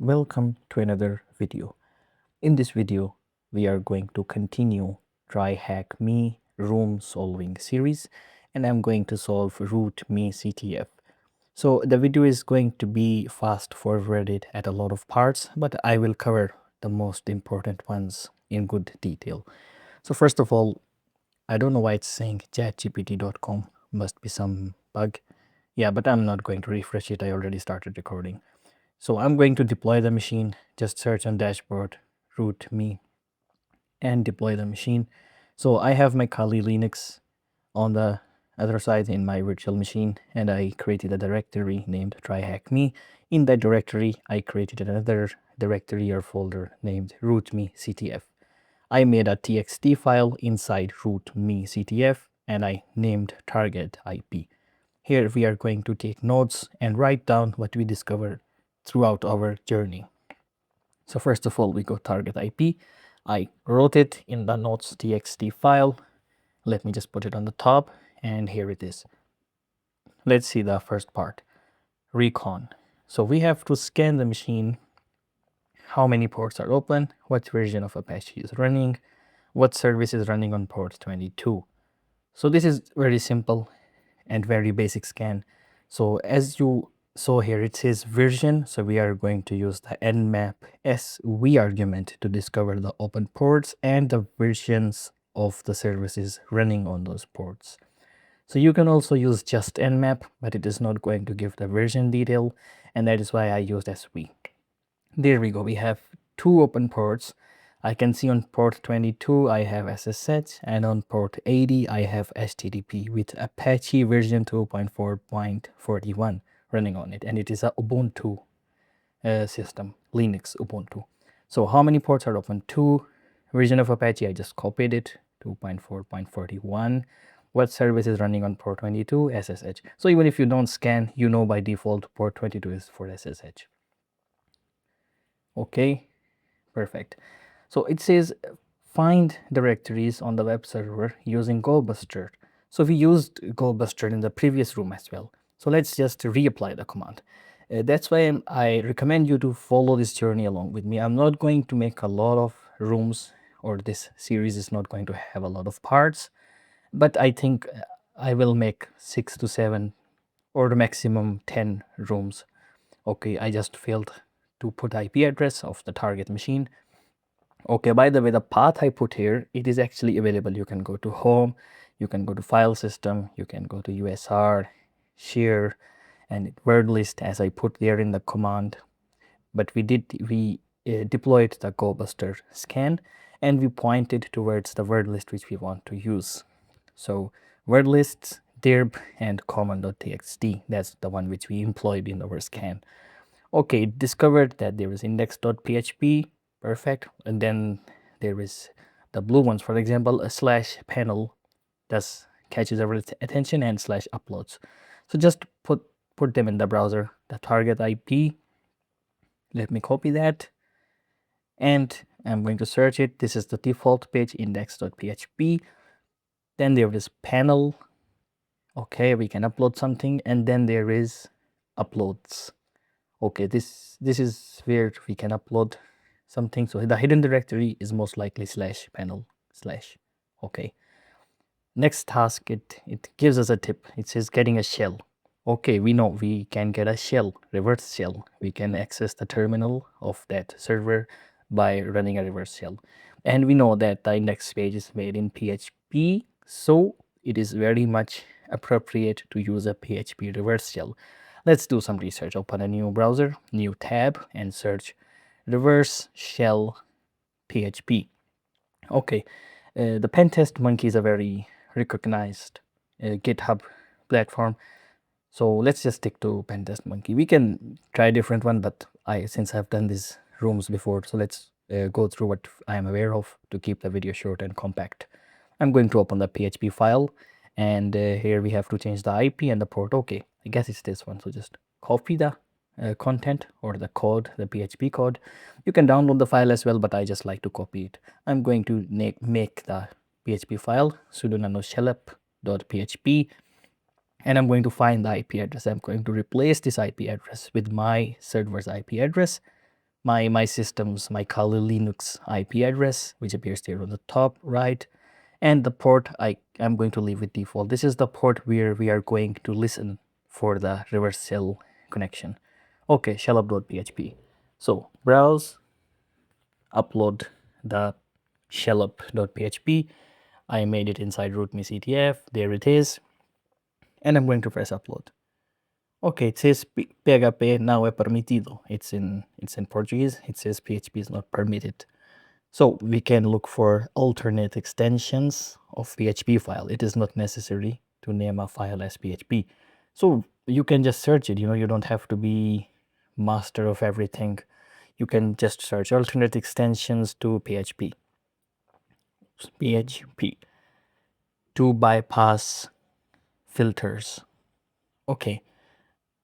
Welcome to another video. In this video, we are going to continue TryHackMe room solving series, and I'm going to solve RootMe CTF. So the video is going to be fast forwarded at a lot of parts, but I will cover the most important ones in good detail. So first of all, I don't know why it's saying chatgpt.com, must be some bug. Yeah, but I'm not going to refresh it. I already started recording. So I'm going to deploy the machine. Just search on dashboard, RootMe, and deploy the machine. So I have my Kali Linux on the other side in my virtual machine, and I created a directory named TryHackMe. In that directory, I created another directory or folder named RootMe CTF. I made a txt file inside RootMe CTF, and I named target IP. Here we are going to take notes and write down what we discovered throughout our journey. So first of all, we go target IP. I wrote it in the notes.txt file. Let me just put it on the top, and here it is. Let's see the first part, recon. So we have to scan the machine, how many ports are open, what version of Apache is running, what service is running on port 22. So this is very simple and very basic scan. So as you saw here, it says version. So we are going to use the Nmap SUID argument to discover the open ports and the versions of the services running on those ports. So you can also use just Nmap, but it is not going to give the version detail, and that is why I used SUID. There we go. We have two open ports. I can see on port 22 I have SSH, and on port 80 I have HTTP with Apache version 2.4.41 running on it, and it is a Ubuntu system, Linux Ubuntu. So how many ports are open? 2. Version of Apache, I just copied it, 2.4.41. What service is running on port 22? SSH. So even if you don't scan, you know by default port 22 is for SSH. Okay, perfect. So it says find directories on the web server using Gobuster. So we used Gobuster in the previous room as well. So let's just reapply the command. That's why I recommend you to follow this journey along with me. I'm not going to make a lot of rooms, or this series is not going to have a lot of parts, but I think I will make 6 to 7 or the maximum 10 rooms. Okay, I just failed to put IP address of the target machine. Okay, by the way, the path I put here, it is actually available. You can go to home, you can go to file system, you can go to USR, share, and word list as I put there in the command. But we deployed the Gobuster scan, and we pointed towards the word list which we want to use. So word lists, dirb, and common.txt. That's the one which we employed in our scan. Okay, it discovered that there is index.php. Perfect. And then there is the blue ones, for example, a slash panel that catches our attention, and slash uploads. So just put them in the browser, the target IP. Let me copy that, and I'm going to search it. This is the default page, index.php. Then there is panel. Okay, we can upload something, and then there is uploads. Okay, this is where we can upload something. So the hidden directory is most likely slash panel slash. Okay, next task, it gives us a tip. It says getting a shell. Okay, we know we can get a shell, reverse shell. We can access the terminal of that server by running a reverse shell, and we know that the index page is made in PHP, so it is very much appropriate to use a PHP reverse shell. Let's do some research. Open a new browser, new tab, and search reverse shell PHP. Okay, the Pentest Monkey is a very recognized GitHub platform. So let's just stick to Pentest Monkey. We can try a different one, but since I've done these rooms before, so let's go through what I am aware of to keep the video short and compact. I'm going to open the PHP file, and here we have to change the IP and the port. Okay, I guess it's this one. So just copy the content or the code, the PHP code. You can download the file as well, but I just like to copy it. I'm going to make the PHP file sudo nano shellup.php, and I'm going to find the IP address. I'm going to replace this IP address with my server's IP address. my system's, my Kali Linux IP address, which appears there on the top right, and the port I'm going to leave with default. This is the port where we are going to listen for the reverse shell connection. Okay, shellup.php. So browse, upload the shellup.php. I made it inside RootMe CTF. There it is. And I'm going to press upload. Okay, it says PHP não é permitido. It's in Portuguese. It says PHP is not permitted. So we can look for alternate extensions of PHP file. It is not necessary to name a file as PHP. So you can just search it. You don't have to be master of everything. You can just search alternate extensions to PHP. PHP to bypass filters. Okay.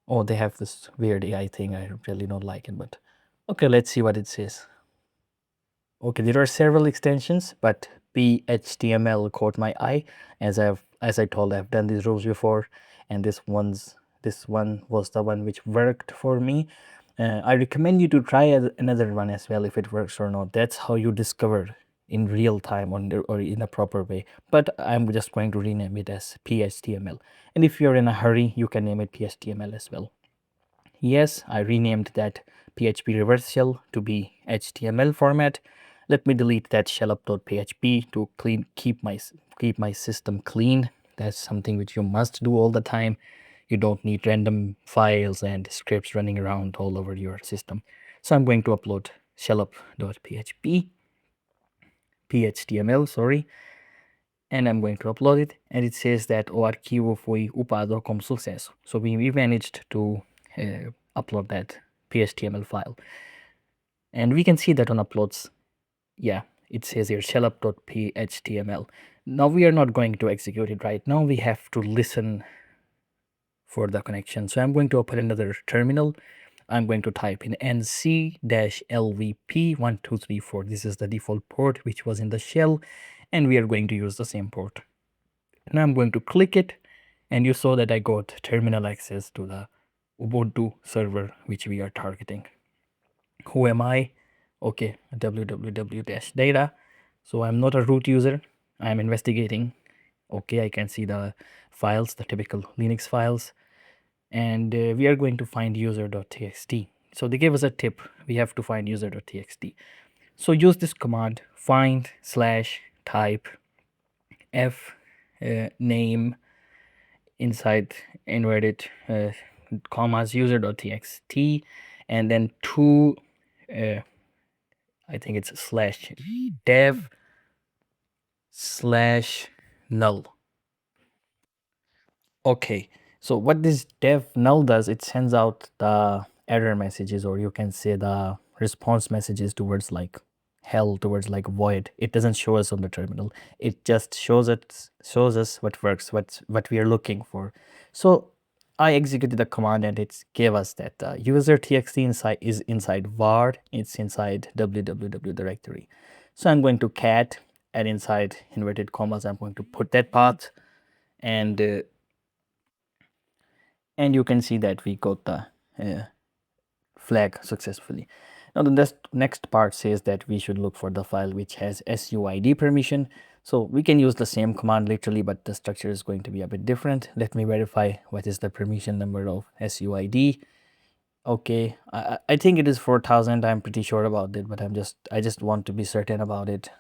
Oh, they have this weird AI thing. I really don't like it, but okay, let's see what it says. Okay, there are several extensions, but PHTML caught my eye. As I told, I've done these rules before, and this one was the one which worked for me. I recommend you to try another one as well if it works or not. That's how you discover in real time or in a proper way. But I'm just going to rename it as PHTML. And if you're in a hurry, you can name it PHTML as well. Yes, I renamed that PHP Reverse Shell to be HTML format. Let me delete that shellup.php to keep my system clean. That's something which you must do all the time. You don't need random files and scripts running around all over your system. So I'm going to upload shellup.php, PHTML, sorry, and I'm going to upload it, and it says that o arquivo foi upado com sucesso. So we managed to upload that PHTML file. And we can see that on uploads, yeah, it says here shellup.phtml. Now we are not going to execute it right now. We have to listen for the connection. So I'm going to open another terminal. I'm going to type in nc-lvp1234. This is the default port which was in the shell, and we are going to use the same port. Now I'm going to click it, and you saw that I got terminal access to the Ubuntu server which we are targeting. Who am I? Okay, www-data. So I'm not a root user. I'm investigating. Okay, I can see the files, the typical Linux files. And we are going to find user.txt. So they gave us a tip. We have to find user.txt. So use this command find/type f name inside inverted commas user.txt, and then two I think it's /dev/null. Okay, so what this dev null does, it sends out the error messages, or you can say the response messages towards like hell, towards like void. It doesn't show us on the terminal. It just shows us what works, what we are looking for. So I executed the command, and it gave us that user.txt is inside var, it's inside www directory. So I'm going to cat, and inside inverted commas I'm going to put that path, and you can see that we got the flag successfully. Now the next part says that we should look for the file which has SUID permission. So we can use the same command literally, but the structure is going to be a bit different. Let me verify what is the permission number of SUID. Okay, I think it is 4000. I'm pretty sure about it, but I just want to be certain about it.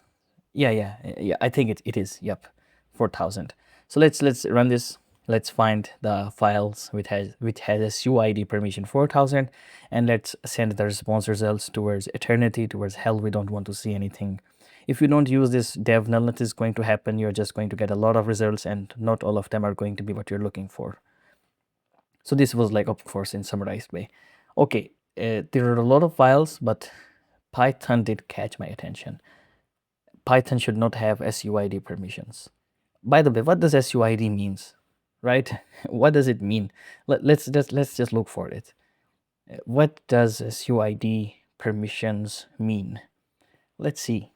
Yeah, I think it is. Yep, 4000. So let's run this. Let's find the files which has a SUID permission 4000, and let's send the response results towards eternity, towards hell. We don't want to see anything. If you don't use this dev null, nothing is going to happen. You're just going to get a lot of results, and not all of them are going to be what you're looking for. So this was like, of course, in summarized way. Okay, there are a lot of files, but Python did catch my attention. Python should not have SUID permissions. By the way, what does SUID means, right? What does it mean? Let's just look for it. What does SUID permissions mean? Let's see.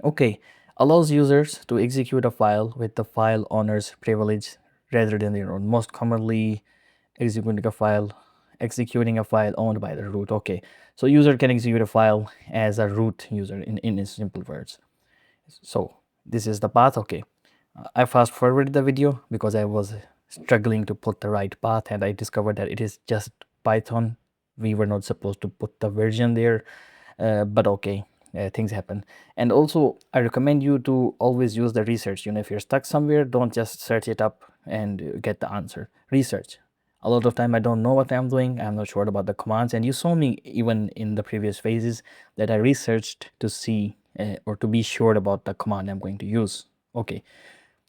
Okay, allows users to execute a file with the file owner's privilege rather than their own. Most commonly, executing a file executing a file owned by the root. Okay, so user can execute a file as a root user in simple words. So this is the path. Okay, I fast forwarded the video because I was struggling to put the right path, and I discovered that it is just Python. We were not supposed to put the version there, but okay, things happen. And also I recommend you to always use the research. If you're stuck somewhere, don't just search it up and get the answer. Research. A lot of time I don't know what I'm doing, I'm not sure about the commands, and you saw me even in the previous phases that I researched to see or to be sure about the command I'm going to use. Okay,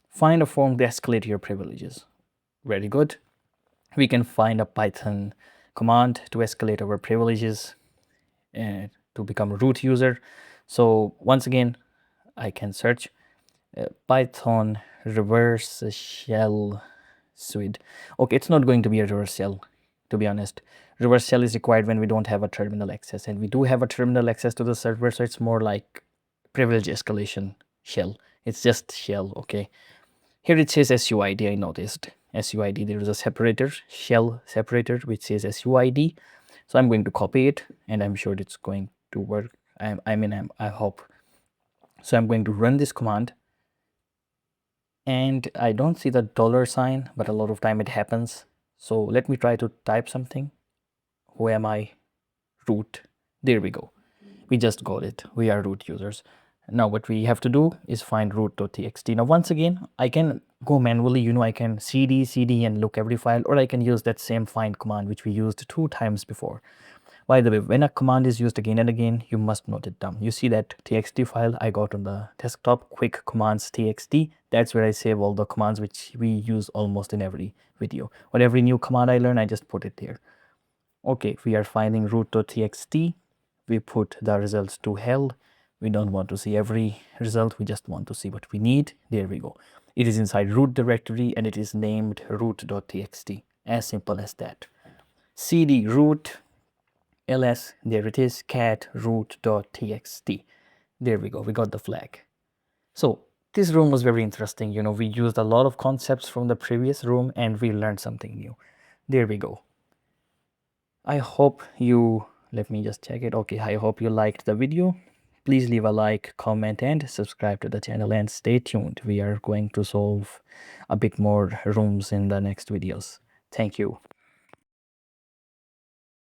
find a form to escalate your privileges. Very good. We can find a Python command to escalate our privileges to become a root user. So once again, I can search Python reverse shell SUID. Okay, it's not going to be a reverse shell, to be honest. Reverse shell is required when we don't have a terminal access, and we do have a terminal access to the server, so it's more like privilege escalation shell. It's just shell. Okay, here it says SUID. I noticed SUID. There is a separator, shell separator, which says SUID. So I'm going to copy it, and I'm sure it's going to work. I hope. So I'm going to run this command, and I don't see the $sign, but a lot of time it happens. So let me try to type something. Who am I? Root. There we go. We just got it. We are root users. Now what we have to do is find root.txt. Now once again, I can go manually. I can cd and look every file, or I can use that same find command which we used 2 times before. By the way, when a command is used again and again, you must note it down. You see that txt file I got on the desktop, quick commands txt. That's where I save all the commands which we use almost in every video. Or every new command I learn, I just put it there. Okay, we are finding root.txt. We put the results to hell. We don't want to see every result. We just want to see what we need. There we go. It is inside root directory, and it is named root.txt. As simple as that. Cd root ls, there it is, cat root.txt. There we go, we got the flag. So this room was very interesting. We used a lot of concepts from the previous room, and we learned something new. There we go. I hope you, let me just check it. Okay, I hope you liked the video. Please leave a like, comment, and subscribe to the channel, and stay tuned. We are going to solve a bit more rooms in the next videos. Thank you.